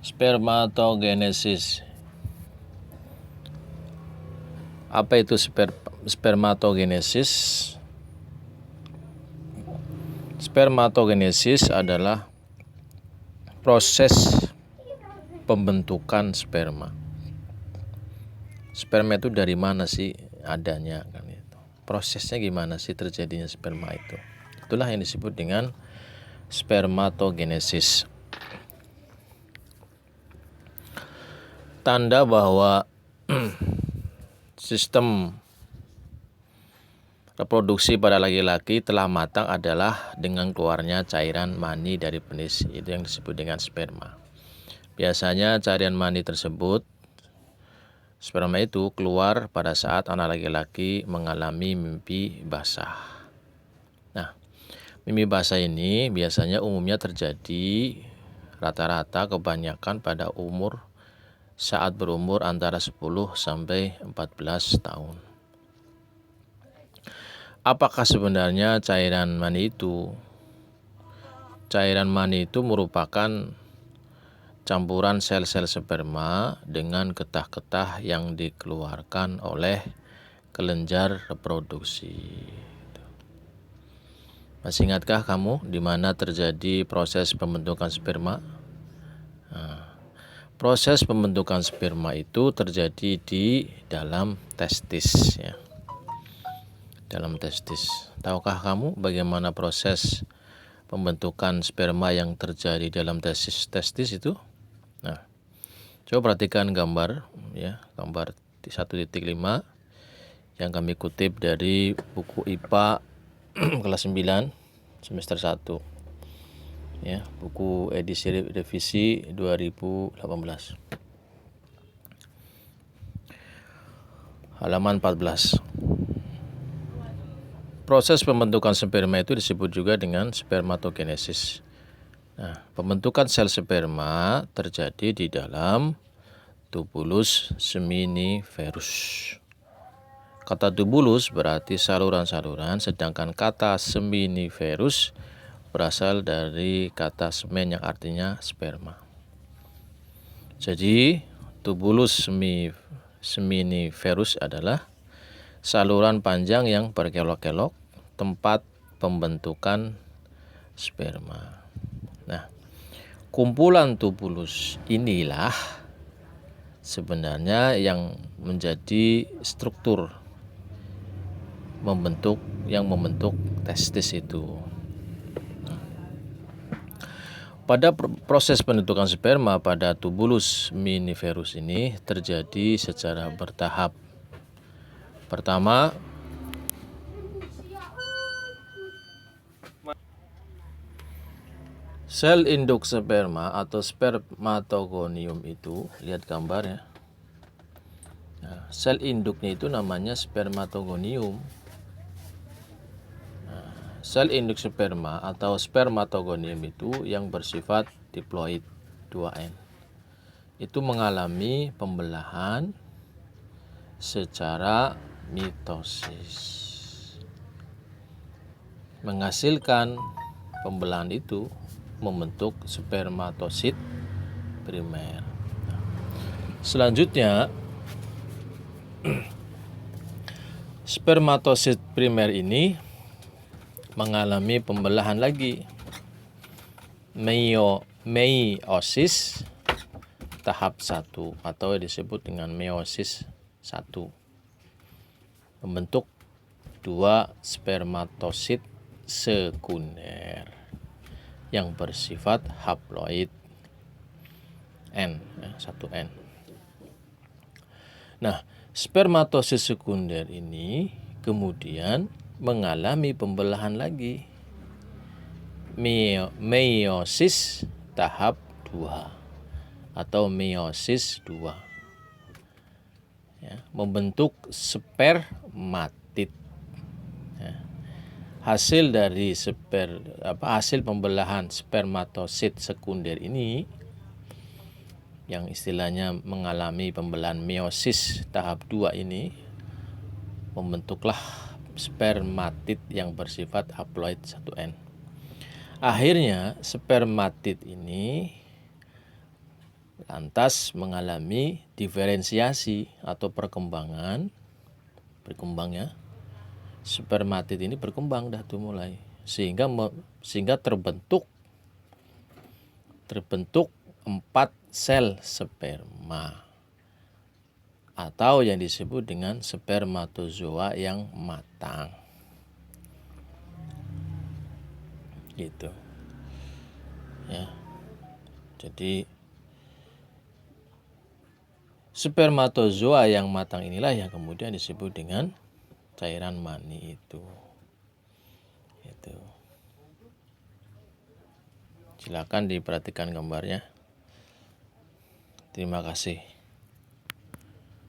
Spermatogenesis. Apa itu spermatogenesis? Spermatogenesis adalah proses pembentukan sperma. Sperma itu dari mana sih adanya kan itu? Prosesnya gimana sih terjadinya sperma itu? Itulah yang disebut dengan spermatogenesis. Tanda bahwa sistem reproduksi pada laki-laki telah matang adalah dengan keluarnya cairan mani dari penis. Itu yang disebut dengan sperma. Biasanya cairan mani tersebut, sperma itu keluar pada saat anak laki-laki mengalami mimpi basah. Nah, mimpi basah ini biasanya umumnya terjadi rata-rata kebanyakan pada saat berumur antara 10 sampai 14 tahun. Apakah sebenarnya cairan mani itu? Cairan mani itu merupakan campuran sel-sel sperma dengan getah-getah yang dikeluarkan oleh kelenjar reproduksi. Masih ingatkah kamu di mana terjadi proses pembentukan sperma? Proses pembentukan sperma itu terjadi di dalam testis, ya. Dalam testis. Tahukah kamu bagaimana proses pembentukan sperma yang terjadi dalam testis itu? Nah, coba perhatikan gambar, ya, gambar 1.5 yang kami kutip dari buku IPA kelas 9 semester 1. Ya, buku edisi revisi 2018. Halaman 14. Proses pembentukan sperma itu disebut juga dengan spermatogenesis. Nah, pembentukan sel sperma terjadi di dalam tubulus seminiferus. Kata tubulus berarti saluran-saluran, sedangkan kata seminiferus berasal dari kata semen yang artinya sperma. Jadi, tubulus seminiferus adalah saluran panjang yang berkelok-kelok, tempat pembentukan sperma. Nah, kumpulan tubulus inilah sebenarnya yang menjadi struktur yang membentuk testis itu. Pada proses pembentukan sperma pada tubulus seminiferus ini terjadi secara bertahap. Pertama, sel induk sperma atau spermatogonium itu, lihat gambar ya. Nah, sel induknya itu namanya spermatogonium. Sel induk sperma atau spermatogonium itu yang bersifat diploid 2N. Itu mengalami pembelahan secara mitosis. Menghasilkan pembelahan itu membentuk spermatosit primer. Selanjutnya, spermatosit primer ini mengalami pembelahan lagi, meiosis tahap 1 atau disebut dengan meiosis 1, membentuk 2 spermatosit sekunder yang bersifat haploid N, 1N. Nah, spermatosit sekunder ini kemudian mengalami pembelahan lagi, meiosis tahap 2 atau meiosis 2, ya, membentuk spermatid. Ya. Hasil dari hasil pembelahan spermatosit sekunder ini yang istilahnya mengalami pembelahan meiosis tahap 2 ini membentuklah spermatid yang bersifat haploid 1N. Akhirnya spermatid ini lantas mengalami diferensiasi atau berkembangnya spermatid ini berkembang dah tuh mulai sehingga terbentuk 4 sel sperma atau yang disebut dengan spermatozoa yang matang. Gitu. Ya. Jadi spermatozoa yang matang inilah yang kemudian disebut dengan cairan mani itu. Itu. Silakan diperhatikan gambarnya. Terima kasih.